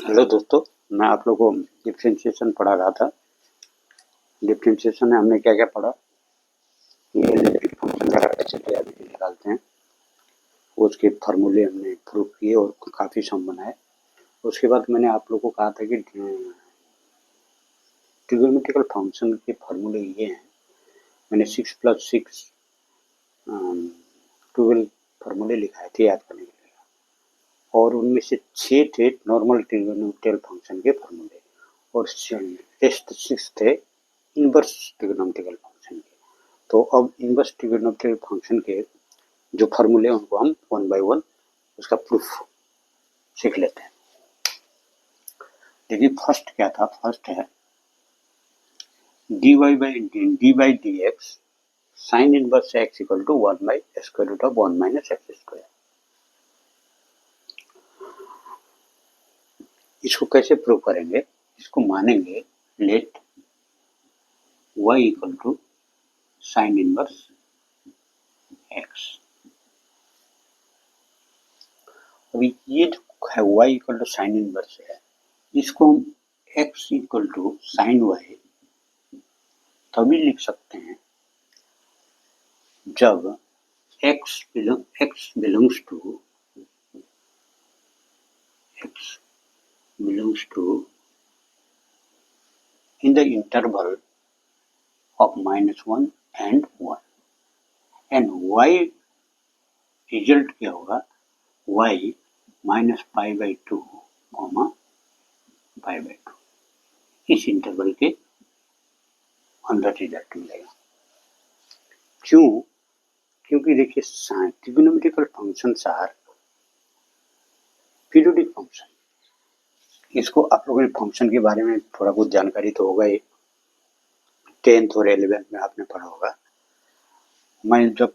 Hello दोस्तों, मैं आप लोगों को डिफरेंशिएशन पढ़ा रहा था। डिफरेंशिएशन में हमने क्या क्या पढ़ा कि एनालिटिक फंक्शन का कैसे निकालते हैं, उसके फार्मूले हमने प्रूव किए और काफ़ी सम बनाए। उसके बाद मैंने आप लोगों को कहा था कि ट्रिगोनोमेट्रिकल फंक्शन के फार्मूले ये हैं। मैंने 6+6 12 फार्मूले लिखाए थे याद करने के लिए, और उनमें से 6 थे नॉर्मल ट्रिगोनोमेट्रिकल फंक्शन के फार्मूले और रेस्ट 6 थे इनवर्स ट्रिगोनोमेट्रिकल फंक्शन के। तो अब इनवर्स ट्रिगोनोमेट्रिकल फंक्शन के जो फार्मूले हैं उनको हम वन बाय वन उसका प्रूफ सीख लेते हैं। देखिए फर्स्ट क्या था, फर्स्ट है dy by dx sine inverse x equal to 1 by square root of 1 minus x square. इसको कैसे प्रूव करेंगे? इसको मानेंगे let y equal to sine inverse x। अभी ये जो है y equal to sine inverse है, इसको हम x equal to sine y तभी लिख सकते हैं जब x belongs to in the interval of -1 and 1 and y result क्या होगा, y minus pi by two comma pi by two, इस इंटरवल के अंदर रिजल्ट मिलेगा। क्यों? क्योंकि देखिए trigonometrical functions are periodic function. इसको आप लोगों ने फंक्शन के बारे में थोड़ा बहुत जानकारी तो होगा ही, 10th और 11th में आपने पढ़ा होगा। मैं जब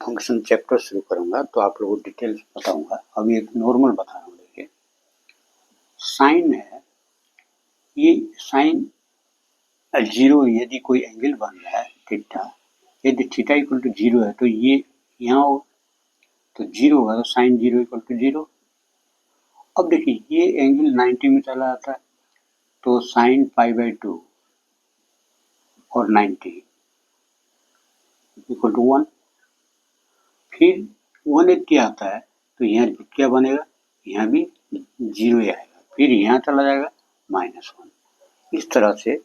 फंक्शन चैप्टर शुरू करूंगा तो आप लोगों को डिटेल्स बताऊंगा। अभी एक नॉर्मल बता रहा हूँ। देखिए साइन है, ये साइन 0 यदि कोई एंगल बन रहा है थीटा, यदि थीटा इक्वल टू 0 है तो ये यहाँ हो तो 0 होगा, तो साइन 0 इक्वल टू 0। अब देखिए ये एंगल 90 में चला जाता है तो साइन पाई बाई टू और 90 इक्वल टू 1। फिर 180 आता है तो यहाँ क्या बनेगा, यहाँ भी 0 ही आएगा, फिर यहाँ चला जाएगा -1। इस तरह से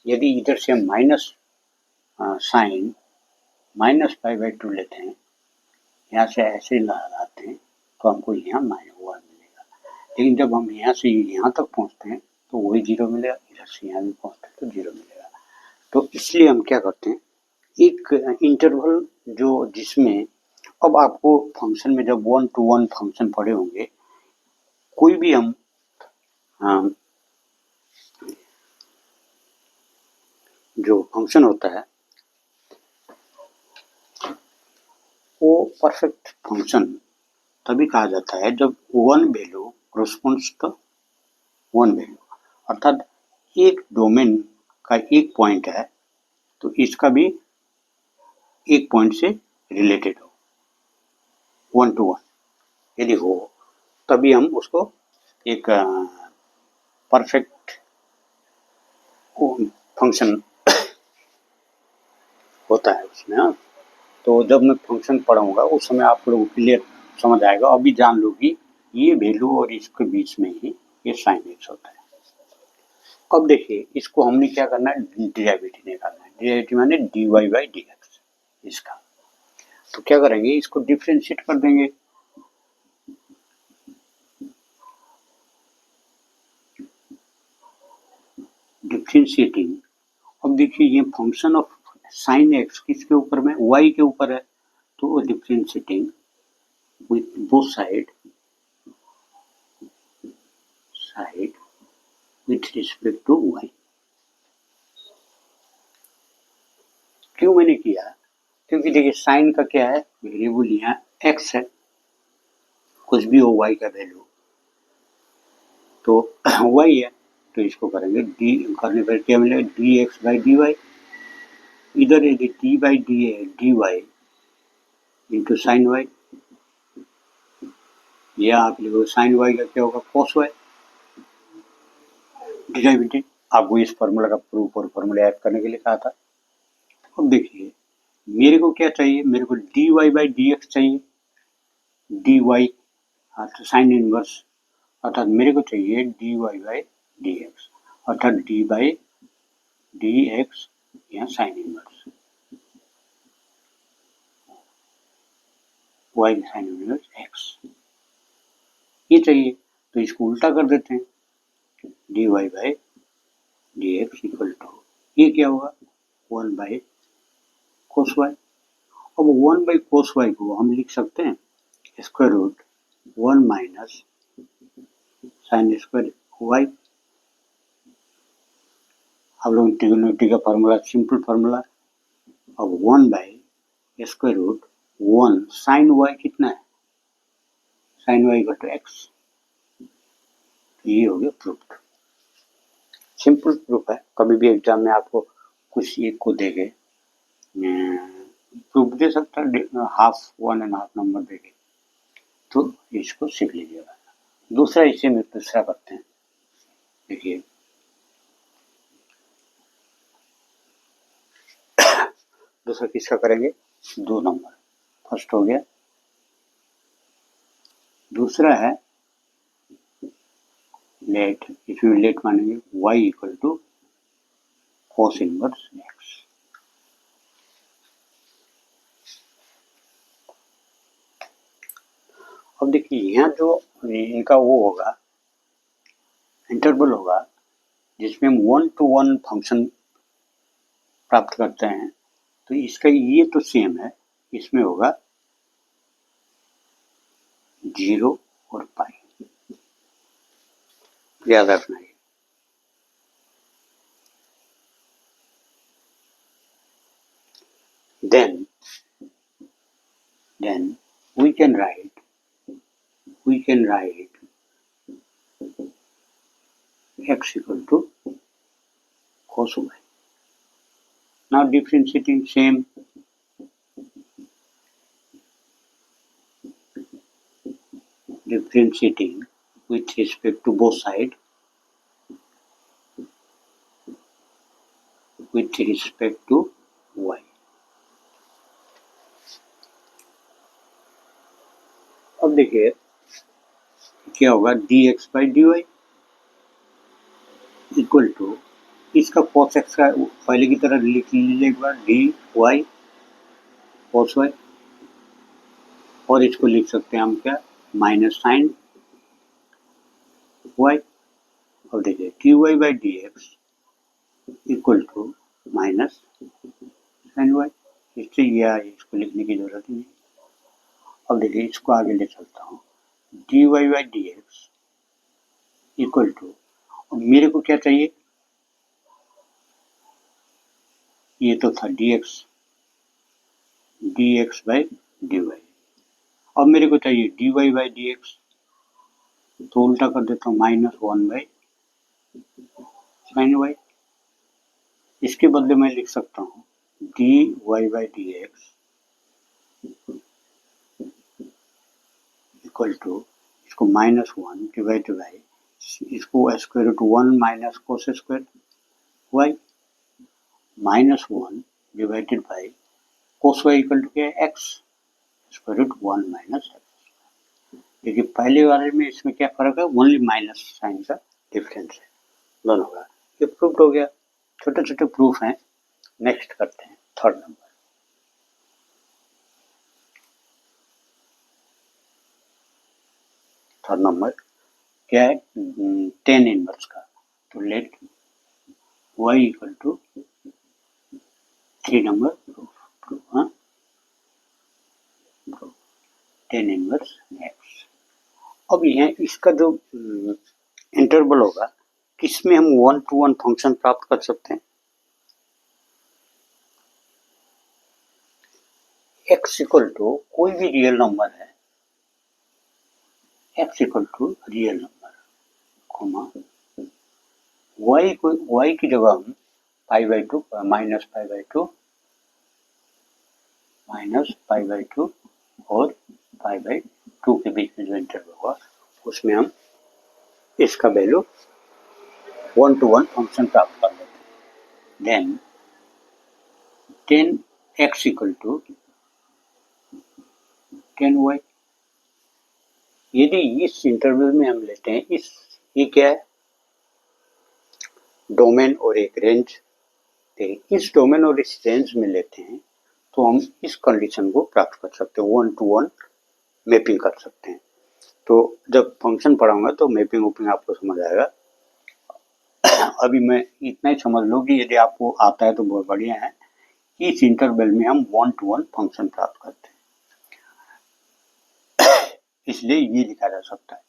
यदि इधर से हम minus sine minus pi by two लेते हैं, यहाँ से ऐसे लगाते हैं तो हमको यहाँ -1 मिलेगा। लेकिन जब हम यहाँ से यहाँ तक पहुँचते हैं तो वही 0 मिलेगा, इधर से यहाँ भी पहुँचते हैं तो 0 मिलेगा। तो इसलिए हम क्या करते हैं, एक इंटरवल जो जिसमें अब आपको फंक्शन में जब 1 to 1 फंक्शन पढ़े होंगे, कोई भी हम जो फंक्शन होता है वो परफेक्ट फंक्शन तभी कहा जाता है जब 1 वैल्यू कॉरस्पॉन्ड्स टू 1 वैल्यू, अर्थात एक डोमेन का एक पॉइंट है तो इसका भी एक पॉइंट से रिलेटेड हो, 1 to 1 यदि हो तभी हम उसको एक परफेक्ट फंक्शन होता है उसमें। तो जब मैं फंक्शन पढ़ाऊंगा उस समय आप लोगों को क्लियर समझ आएगा। अभी जान लो कि ये वैल्यू और इसके बीच में ही ये साइन एक्स होता है। अब देखिए इसको हमने क्या करना है, डेरिवेटिव निकालना है। डेरिवेटिव माने dy बाई dx इसका। तो क्या करेंगे, इसको डिफरेंशिएट कर देंगे। डिफरेंशिएटिंग, अब देखिए ये फंक्शन ऑफ साइन एक्स किसके ऊपर में, y के ऊपर है, तो differentiating with both side with respect to y। क्यों मैंने किया, क्योंकि देखिए साइन का क्या है, वेरिएबल यहाँ x है, कुछ भी हो y का वैल्यू तो y है, तो इसको करेंगे डी करने पर क्या मिलेगा, dx बाई dy। इधर यदि d by dy into sine y, या आप लिखो साइन y का क्या होगा, cos y। डिराइवेटिव आपको इस फॉर्मूला का प्रूफ और फॉर्मूला याद करने के लिए कहा था। अब देखिए मेरे को क्या चाहिए, मेरे को dy बाई डी एक्स चाहिए, dy अर्थात साइन इनवर्स, अर्थात मेरे को चाहिए dy बाई डी एक्स, अर्थात डी बाई डी एक्स या sine inverse, y sign inverse x ये चाहिए। तो इसको उल्टा कर देते हैं, dy by d x equal to ये क्या होगा 1 बाई कोस वाई। अब 1 बाई कोस वाई को हम लिख सकते हैं square root 1 minus sine square y. आप लोग ट्रिग्नोमेट्री का फार्मूला सिंपल फार्मूला। अब 1 by square root 1 sine y कितना है, sine y equal to x. ये हो गया प्रूफ, सिंपल प्रूफ है। कभी भी एग्जाम में आपको कुछ एक को देके प्रूफ दे सकता है, 1.5 नंबर देके, तो इसको सीख लीजिएगा। दूसरा इसे में दूसरा करते हैं। देखिए दूसरा किसका करेंगे, 2 नंबर। फर्स्ट हो गया, दूसरा है लेट, इसमें लेट मानेंगे y equal to cos inverse x। अब देखिए यहाँ जो इनका वो होगा इंटरवल होगा जिसमें हम 1 to 1 फंक्शन प्राप्त करते हैं, तो इसका ये तो सेम है, इसमें होगा 0 और पाई, याद रखना है। then we can write x equal to cos y. Now differentiating same, differentiating with respect to both sides, with respect to y. अब देखिए क्या होगा dx by d y equal to इसका cos x का पहले की तरह लिख लीजिए एक बार, dy cos y, और इसको लिख सकते हैं हम क्या माइनस साइन y। और देखिए dy by d x equal to minus sine y, इससे यह इसको लिखने की जरूरत नहीं। अब देखिए इसको आगे ले चलता हूँ, dy by d x equal to, मेरे को क्या चाहिए, ये तो था dx बाई डी वाई। अब मेरे को चाहिए dy बाई डी एक्स, तो उल्टा कर देता हूँ -1 बाई साइन वाई। इसके बदले मैं लिख सकता हूँ dy by d x equal to इसको -1 डिवाइड बाई इसको square root 1 minus cos square y, -1 divided by cos y equal to क्या है x, square root 1 minus x. देखिए पहले वाले में इसमें क्या फर्क है, ओनली माइनस साइन का डिफरेंस है दोनों का। ये प्रूफ हो गया, छोटे छोटे प्रूफ हैं। नेक्स्ट करते हैं थर्ड नंबर। थर्ड नंबर क्या है, टेन इनवर्स का। तो let y equal to 3 number proof, tan inverse x। अब यह इसका जो इंटरवल होगा किसमें हम 1 to 1 फंक्शन प्राप्त कर सकते हैं, x इक्वल टू कोई भी रियल नंबर है, x equal to real number, comma y की जगह हम pi by two minus pi by two और पाई बाई टू के बीच में जो इंटरवल होगा उसमें हम इसका value one to one function प्राप्त कर लेते हैं। Then 10x equal to 10y। यदि इस इंटरवल में हम लेते हैं ये क्या है, डोमेन और एक रेंज, इस डोमेन और इस रेंज में लेते हैं तो हम इस कंडीशन को प्राप्त कर सकते हैं, वन टू वन मैपिंग कर सकते हैं। तो जब फंक्शन पढ़ाऊंगा तो मैपिंग वपिंग आपको समझ आएगा। अभी मैं इतना ही समझ लो कि यदि आपको आता है तो बहुत बढ़िया है। इस इंटरवल में हम वन टू वन फंक्शन प्राप्त करते हैं, इसलिए ये लिखा जा सकता है।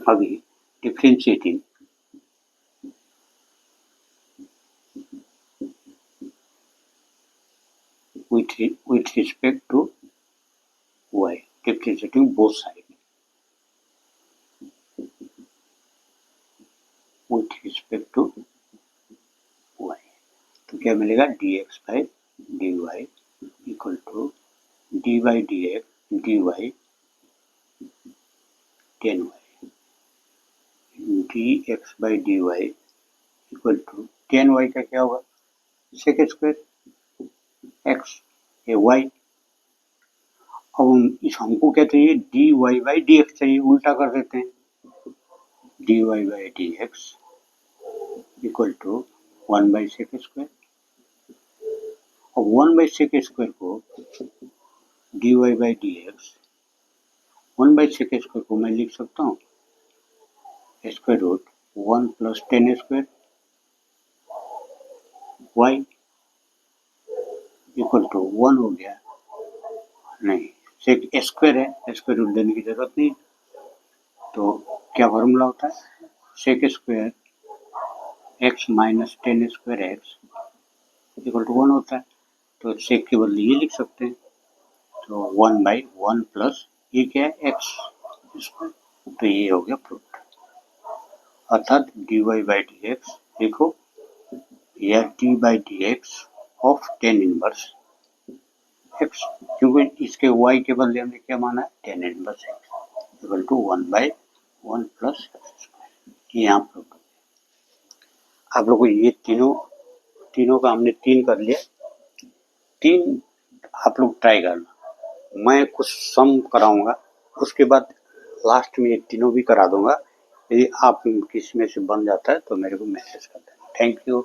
अभी differentiating with respect to y, differentiating both sides with respect to y, तो क्या मिलेगा, dx by dy equal to dy dx dy 10y, dx by dy equal to 10y का क्या होगा, सेक स्क्वायर x ये y। अब हमको क्या चाहिए, dy by dx चाहिए, उल्टा कर देते हैं, dy by dx equal to 1 by sec square. अब 1 by सेक स्क्वायर को dy by dx 1 by sec square को मैं लिख सकता हूँ square root 1 plus 10 square y equal to 1 हो गया, नहीं सेक स्क्वायर है, स्क्वायर रूट देने की जरूरत नहीं, तो क्या फॉर्मूला होता है, sec square x minus 10 square x equal to 1 होता है। तो सेक के बदले ये लिख सकते हैं, तो 1 बाई 1 प्लस ये क्या है एक्स स्क्वायर, तो ये हो गया प्रूफ। अर्थात dy बाई डी एक्स देखो, या D by d x of 10 inverse x, क्योंकि इसके y के बदले हमने क्या माना है 10 inverse x equal to 1 by 1 plus x square, ये यहाँ प्रूफ। आप लोगों को ये तीनों का हमने 3 कर लिया, 3 आप लोग ट्राई करना, मैं कुछ सम कराऊंगा, उसके बाद लास्ट में ये तीनों भी करा दूंगा। यदि आप किसी में से बन जाता है तो मेरे को मैसेज कर देना। Thank you.